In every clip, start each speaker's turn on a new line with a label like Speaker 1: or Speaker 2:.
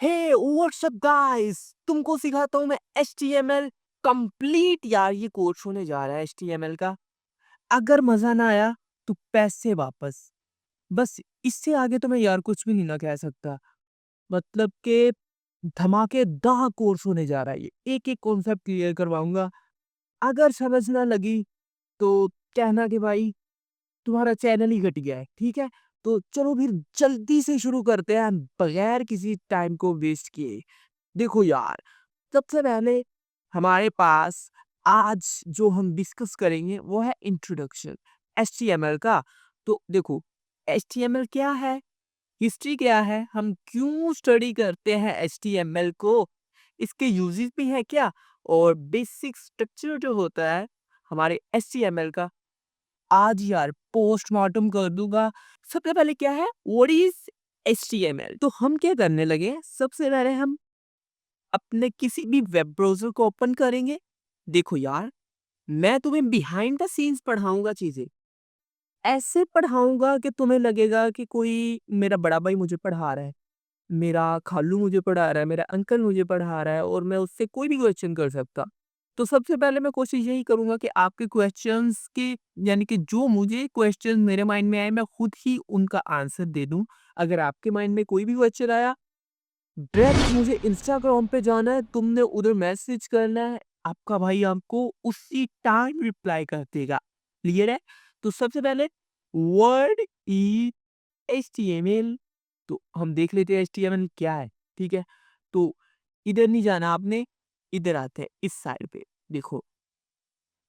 Speaker 1: हे WhatsApp guys, तुमको सिखाता हूँ मैं HTML कंप्लीट। यार ये कोर्स होने जा रहा है HTML का। अगर मजा ना आया तो पैसे वापस। बस इससे आगे तो मैं यार कुछ भी नहीं ना कह सकता। मतलब कि धमाकेदार कोर्स होने जा रहा है ये। एक एक कॉन्सेप्ट क्लियर करवाऊंगा। अगर समझ ना लगी तो कहना कि भाई तुम्हारा चैनल ही घट गया है, ठीक है? तो चलो फिर जल्दी से शुरू करते हैं बगैर किसी टाइम को वेस्ट किए। देखो यार, सबसे पहले हमारे पास आज जो हम डिस्कस करेंगे वो है इंट्रोडक्शन HTML का। तो देखो, HTML क्या है, हिस्ट्री क्या है, हम क्यों स्टडी करते हैं HTML को, इसके यूजेस भी है क्या, और बेसिक स्ट्रक्चर जो होता है हमारे HTML का, आज यार पोस्टमार्टम कर दूंगा। सबसे पहले क्या है, व्हाट इज HTML। तो हम क्या करने लगे, सबसे पहले हम अपने किसी भी वेब ब्राउज़र को ओपन करेंगे। देखो यार, मैं तुम्हें बिहाइंड द सीन्स पढ़ाऊँगा चीज़ें। ऐसे पढ़ाऊँगा कि तुम्हें लगेगा कि कोई मेरा बड़ा भाई मुझे पढ़ा रहा है, मेरा खालू मुझे पढ़ा रहा है, मेरा अंकल मुझे पढ़ा रहा है और मैं उससे कोई भी क्वेश्चन कर सकता। तो सबसे पहले मैं कोशिश यही करूँगा कि आपके क्वेश्चन्स के, यानी कि जो मुझे क्वेश्चन मेरे माइंड में आए, मैं खुद ही उनका आंसर दे दूँ। अगर आपके माइंड में कोई भी क्वेश्चन आया, डायरेक्ट मुझे इंस्टाग्राम पे जाना है, तुमने उधर मैसेज करना है, आपका भाई आपको उसी टाइम रिप्लाई कर देगा। क्लियर है? तो सबसे पहले वर्ड इज HTML। तो हम देख लेते हैं HTML क्या है, ठीक है? तो इधर नहीं जाना आपने, इधर आते हैं इस साइड पे। देखो,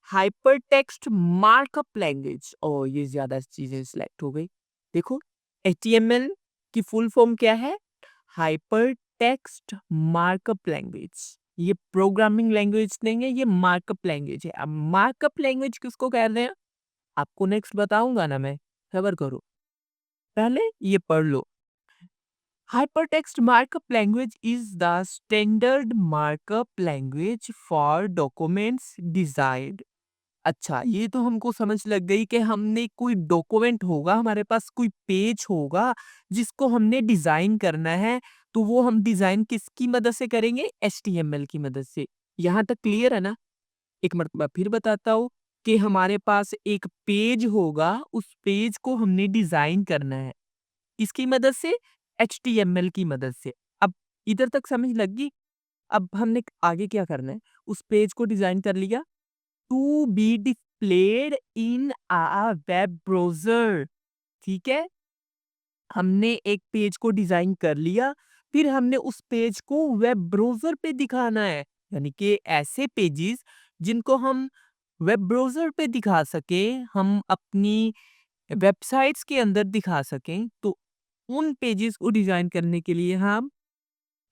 Speaker 1: हाइपरटेक्स्ट मार्कअप लैंग्वेज, और ये ज्यादा चीजें सिलेक्ट हो गई। देखो, HTML की फुल फॉर्म क्या है, हाइपर टेक्स्ट मार्कअप लैंग्वेज। ये प्रोग्रामिंग लैंग्वेज नहीं है, ये मार्कअप लैंग्वेज है। अब मार्कअप लैंग्वेज किसको कहते हैं, आपको नेक्स्ट बताऊंगा ना मैं, सबर करो, पहले ये पढ़ लो। Hypertext markup language is the standard markup language for documents designed। अच्छा, ये तो हमको समझ लग गई कि हमने कोई डॉक्यूमेंट होगा, हमारे पास कोई पेज होगा जिसको हमने डिजाइन करना है। तो वो हम डिजाइन किसकी मदद से करेंगे, HTML की मदद से। यहाँ तक क्लियर है ना? एक मरतबा फिर बताता हूँ कि हमारे पास एक पेज होगा, उस पेज को हमने डिजाइन करना है किसकी मदद से, HTML की मदद से। अब इधर तक समझ लग गई? अब हमने आगे क्या करना है, उस पेज को डिजाइन कर लिया, to be displayed in a web browser, ठीक है? हमने एक पेज को डिज़ाइन कर लिया, फिर हमने उस पेज को वेब ब्राउज़र पे दिखाना है। यानी कि ऐसे पेजेस जिनको हम वेब ब्राउज़र पे दिखा सकें, हम अपनी वेबसाइट्स के अंदर दिखा सकें, तो उन पेजेस को डिज़ाइन करने के लिए हम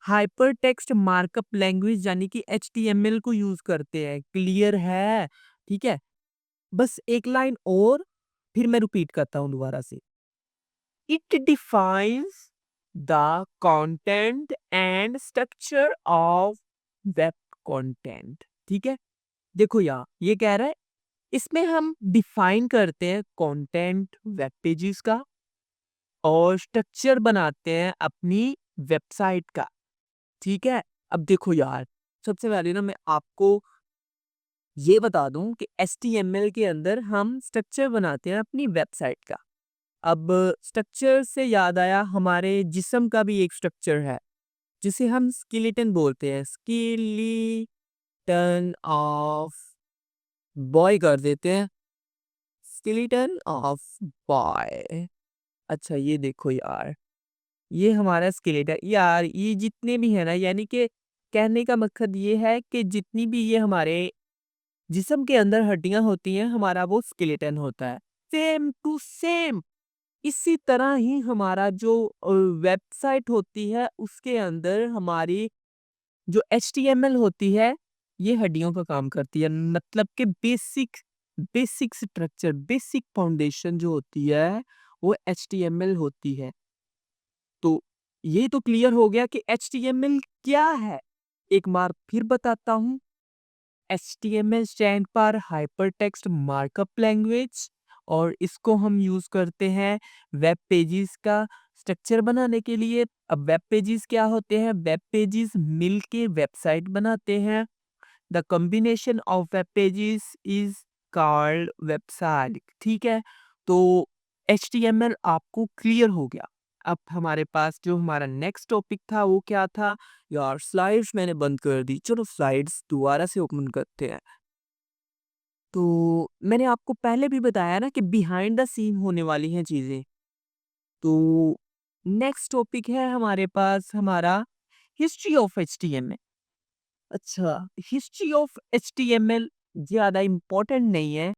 Speaker 1: हाइपरटेक्स्ट मार्कअप लैंग्वेज यानी कि HTML को यूज़ करते हैं। क्लियर है? ठीक है? बस एक लाइन और, फिर मैं रिपीट करता हूँ दोबारा से। It defines the content and structure of web content. ठीक है? देखो यार, ये कह रहा है इसमें हम डिफाइन करते हैं कंटेंट वेब पेजेस का और स्ट्रक्चर बनाते हैं अपनी वेबसाइट का। ठीक है? अब देखो यार, सबसे पहले ना मैं आपको ये बता दूं कि HTML के अंदर हम स्ट्रक्चर बनाते हैं अपनी वेबसाइट का। अब स्ट्रक्चर से याद आया, हमारे जिस्म का भी एक स्ट्रक्चर है जिसे हम स्केलेटन बोलते हैं। स्केलेटन ऑफ बॉय कर देते हैं, स्केलेटन ऑफ बॉय। अच्छा, ये देखो यार, ये हमारा स्केलेटन यार, ये जितने भी है ना, यानी कि कहने का मकसद ये है कि जितनी भी ये हमारे जिस्म के अंदर हड्डियां होती हैं, हमारा वो स्केलेटन होता है। सेम टू सेम इसी तरह ही हमारा जो वेबसाइट होती है, उसके अंदर हमारी जो HTML होती है, ये हड्डियों का काम करती है। मतलब कि basic basic structure, basic foundation जो होती है, वो HTML होती है। तो ये तो क्लियर हो गया कि HTML क्या है। एक बार फिर बताता हूँ, HTML स्टैंड पर हाइपरटेक्स्ट मार्कअप लैंग्वेज, और इसको हम यूज करते हैं वेब पेजेस का स्ट्रक्चर बनाने के लिए अब वेब पेजेस क्या होते हैं? वेब पेजेस मिलके वेबसाइट बनाते हैं। The combination of web pages is called website. ठीक है, तो एचटीएमएल आपको क्लियर हो गया। अब हमारे पास जो हमारा नेक्स्ट टॉपिक था वो क्या था? यार स्लाइड्स मैंने बंद कर दी, चलो स्लाइड्स दोबारा से ओपन करते हैं। तो मैंने आपको पहले भी बताया ना कि बिहाइंड द सीन होने वाली हैं चीज़ें। तो नेक्स्ट टॉपिक है हमारे पास हमारा हिस्ट्री ऑफ एचटीएमएल। अच्छा, हिस्ट्री ऑफ एचटीएमएल ज़्यादा इम्पोर्टेंट नहीं है।